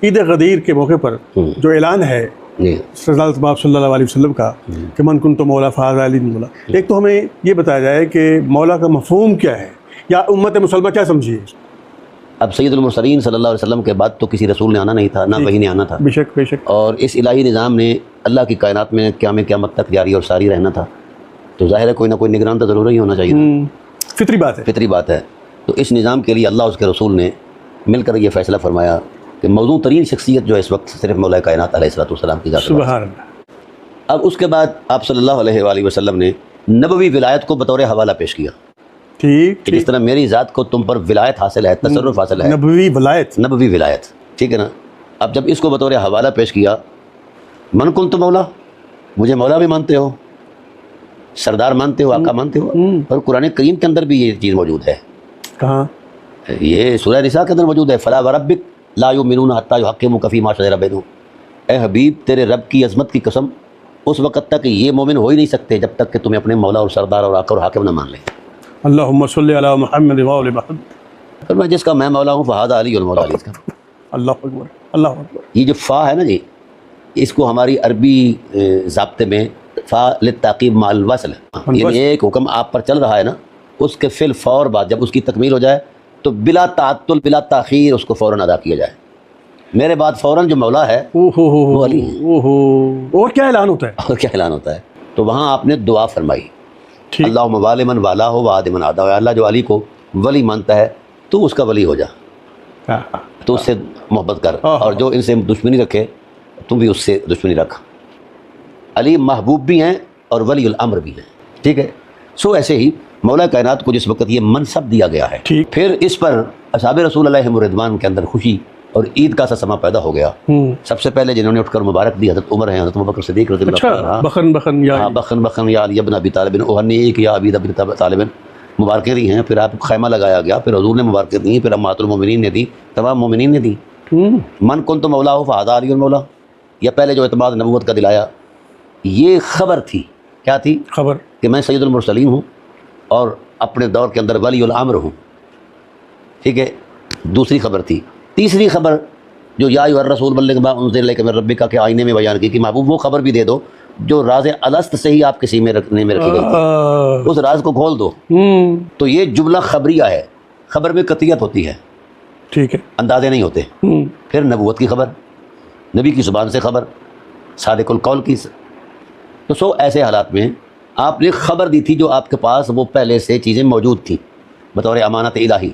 عید غدیر کے موقع پر جو اعلان ہے رضالت مآب صلی اللہ علیہ وسلم کا کہ من کنت مولا فہذا علی مولا، ایک تو ہمیں یہ بتایا جائے کہ مولا کا مفہوم کیا ہے یا امت مسلمہ کیا سمجھیے؟ اب سید المرسلین صلی اللہ علیہ وسلم کے بعد تو کسی رسول نے آنا نہیں تھا، نہ وہی نے آنا تھا، بے شک بے شک، اور اس الہی نظام نے اللہ کی کائنات میں قیامت تک جاری اور ساری رہنا تھا، تو ظاہر ہے کوئی نہ کوئی نگران تو ضرور ہی ہونا چاہیے، فطری بات ہے، فطری بات ہے۔ تو اس نظام کے لیے اللہ اس کے رسول نے مل کر یہ فیصلہ فرمایا کہ موزوں ترین شخصیت جو ہے اس وقت صرف مولا کائنات علیہ السلام کی ذات ہے۔ سبحان اللہ۔ اب اس کے بعد آپ صلی اللہ علیہ وآلہ وسلم نے نبوی ولایت کو بطور حوالہ پیش کیا، ٹھیک، جس طرح میری ذات کو تم پر ولایت حاصل ہے، تصرف حاصل ہے، نبوی ولایت، نبوی ولایت، ٹھیک ہے نا۔ اب جب اس کو بطور حوالہ پیش کیا، من کنت مولا، مجھے مولا بھی مانتے ہو، سردار مانتے ہو، آقا مانتے ہو، اور قرآن کریم کے اندر بھی یہ چیز موجود ہے۔ کہاں؟ یہ سورہ نساء کے اندر موجود ہے، فلا وربک لا یؤمنون حتی یحکموک فیما شجر بینہم، اے حبیب تیرے رب کی عظمت کی قسم، اس وقت تک یہ مومن ہو ہی نہیں سکتے جب تک کہ تمہیں اپنے مولا اور سردار اور آقا اور حاکم نہ مان لیں۔ اللہم صلی علی محمد وآل محمد، اور میں جس کا میں مولا ہوں فہذا علی المولا، علی اس کا اللہ اکبر اللہ اکبر۔ یہ جو فا ہے نا جی، اس کو ہماری عربی ضابطے میں فا للتعقیب مع الوصل، یعنی ایک حکم آپ پر چل رہا ہے نا، اس کے فی الفور بعد جب اس کی تکمیل ہو جائے تو بلا تعطل بلا تاخیر اس کو فوراً ادا کیا جائے۔ میرے بعد فوراً جو مولا ہے وہ علی ہے۔ اور کیا اعلان ہوتا ہے؟ اور کیا اعلان ہوتا ہے؟ تو وہاں آپ نے دعا فرمائی، اللہم والی من والا ہو وعاد من عادا ہو، اللہ جو علی کو ولی مانتا ہے تو اس کا ولی ہو جا، تو اس سے محبت کر، اور جو ان سے دشمنی رکھے تم بھی اس سے دشمنی رکھ۔ علی محبوب بھی ہیں اور ولی الامر بھی ہیں، ٹھیک ہے۔ سو ایسے ہی مولا کائنات کو جس وقت یہ منصب دیا گیا ہے، پھر اس پر اصحاب رسول علیہم الرضوان کے اندر خوشی اور عید کا سا سما پیدا ہو گیا۔ سب سے پہلے جنہوں نے اٹھ کر مبارک دی حضرت عمر ہیں، حضرت ابوبکر صدیق رضی اللہ عنہ، بخن یا علی ابن ابی طالب اہنیک یا ابی ابن طالب، مبارکیں دی ہیں۔ پھر آپ خیمہ لگایا گیا، پھر حضور نے مبارکیں دی، پھر امہات المومنین نے دی، تمام مومنین نے دی۔ من کنت مولا ہو فہذا علی المولا، یا پہلے جو اعتماد نبوت کا دلایا، یہ خبر تھی۔ کیا تھی؟ خبر کہ میں سید المرسلین ہوں اور اپنے دور کے اندر ولی الامر ہوں، ٹھیک ہے، دوسری خبر تھی۔ تیسری خبر جو یا ایھا الرسول بلغ ما انزل الیک من ربک کے آئینے میں بیان کی کہ محبوب وہ خبر بھی دے دو جو راز الست سے ہی آپ کے سینے میں رکھی گئی تھی، اس راز کو کھول دو۔ تو یہ جملہ خبریہ ہے، خبر میں قطعیت ہوتی ہے، ٹھیک ہے، اندازے نہیں ہوتے۔ پھر نبوت کی خبر، نبی کی زبان سے خبر، صادق القول کی۔ تو سو ایسے حالات میں آپ نے خبر دی تھی جو آپ کے پاس وہ پہلے سے چیزیں موجود تھیں بطور امانت الہی۔